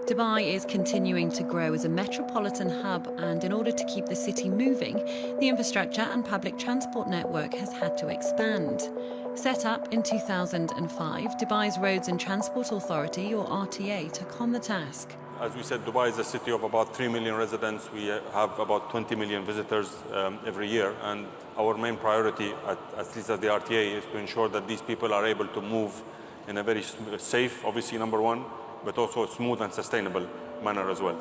Dubai is continuing to grow as a metropolitan hub, and in order to keep the city moving, the infrastructure and public transport network has had to expand. Set up in 2005, Dubai's Roads and Transport Authority, or RTA, took on the task. As we said, Dubai is a city of about 3 million residents. We have about 20 million visitors every year, and our main priority, at least at the RTA, is to ensure that these people are able to move in a very safe, obviously number one, but also a smooth and sustainable manner as well.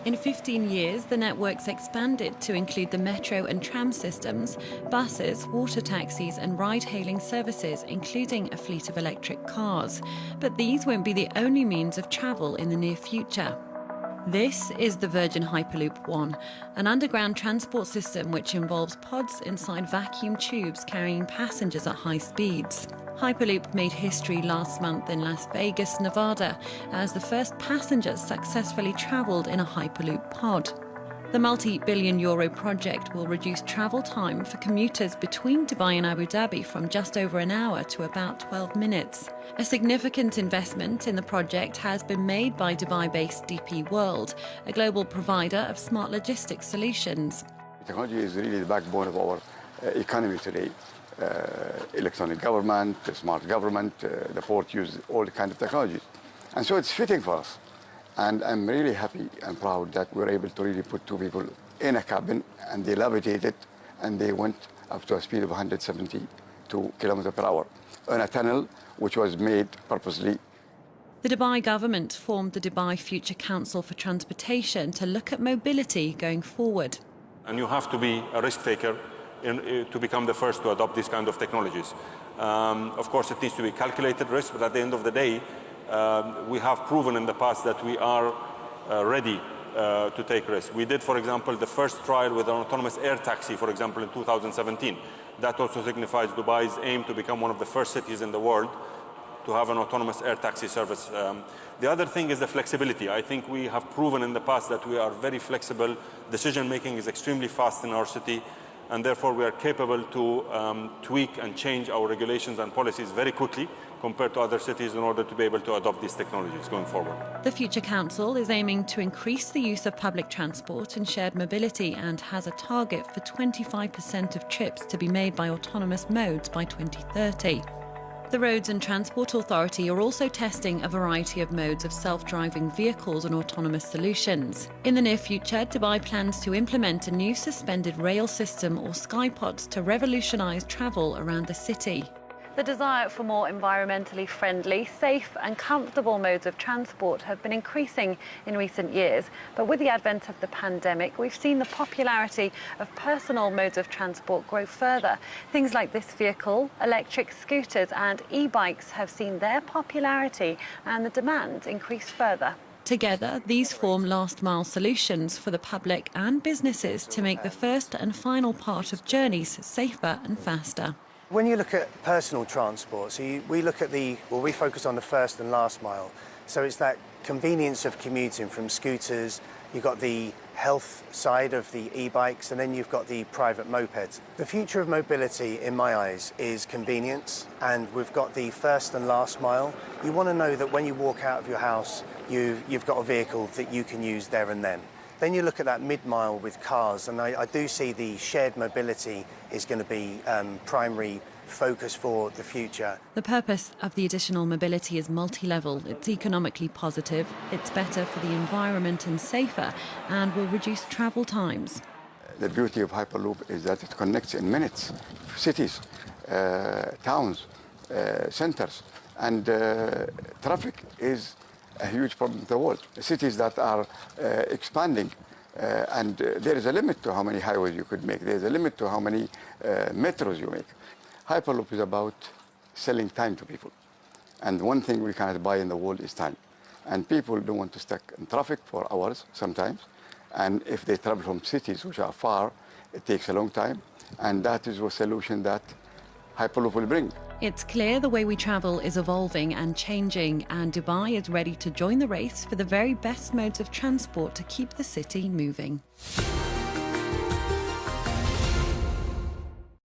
In 15 years, the network's expanded to include the metro and tram systems, buses, water taxis and ride-hailing services, including a fleet of electric cars. But these won't be the only means of travel in the near future. This is the Virgin Hyperloop One, an underground transport system which involves pods inside vacuum tubes carrying passengers at high speeds. Hyperloop made history last month in Las Vegas, Nevada, as the first passengers successfully travelled in a Hyperloop pod. The multi-billion-euro project will reduce travel time for commuters between Dubai and Abu Dhabi from just over an hour to about 12 minutes. A significant investment in the project has been made by Dubai-based DP World, a global provider of smart logistics solutions. Technology is really the backbone of our economy today. Electronic government, smart government, the port use all kinds of technologies. And so it's fitting for us. And I'm really happy and proud that we're able to really put two people in a cabin, and they levitated, and they went up to a speed of 172 kilometers per hour on a tunnel which was made purposely. The Dubai government formed the Dubai Future Council for Transportation to look at mobility going forward. And you have to be a risk taker to become the first to adopt these kind of technologies. Of course, it needs to be calculated risk, but at the end of the day, we have proven in the past that we are ready to take risks. We did, for example, the first trial with an autonomous air taxi, for example, in 2017. That also signifies Dubai's aim to become one of the first cities in the world to have an autonomous air taxi service. The other thing is the flexibility. I think we have proven in the past that we are very flexible. Decision-making is extremely fast in our city, and therefore we are capable to tweak and change our regulations and policies very quickly compared to other cities in order to be able to adopt these technologies going forward. The Future Council is aiming to increase the use of public transport and shared mobility, and has a target for 25% of trips to be made by autonomous modes by 2030. The Roads and Transport Authority are also testing a variety of modes of self-driving vehicles and autonomous solutions. In the near future, Dubai plans to implement a new suspended rail system, or skypods, to revolutionise travel around the city. The desire for more environmentally friendly, safe and comfortable modes of transport have been increasing in recent years. But with the advent of the pandemic, we've seen the popularity of personal modes of transport grow further. Things like this vehicle, electric scooters and e-bikes have seen their popularity and the demand increase further. Together, these form last-mile solutions for the public and businesses to make the first and final part of journeys safer and faster. When you look at personal transport, we look at we focus on the first and last mile. So it's that convenience of commuting from scooters, you've got the health side of the e-bikes, and then you've got the private mopeds. The future of mobility, in my eyes, is convenience, and we've got the first and last mile. You want to know that when you walk out of your house, you've got a vehicle that you can use there and then. Then you look at that mid-mile with cars, and I do see the shared mobility is going to be primary focus for the future. The purpose of the additional mobility is multi-level. It's economically positive, it's better for the environment and safer, and will reduce travel times. The beauty of Hyperloop is that it connects in minutes cities, towns, centers, and traffic is a huge problem in the world. Cities that are expanding, and there is a limit to how many highways you could make. There is a limit to how many metros you make. Hyperloop is about selling time to people. And one thing we cannot buy in the world is time. And people don't want to stuck in traffic for hours sometimes. And if they travel from cities which are far, it takes a long time. And that is a solution that Hyperloop will bring. It's clear the way we travel is evolving and changing, and Dubai is ready to join the race for the very best modes of transport to keep the city moving.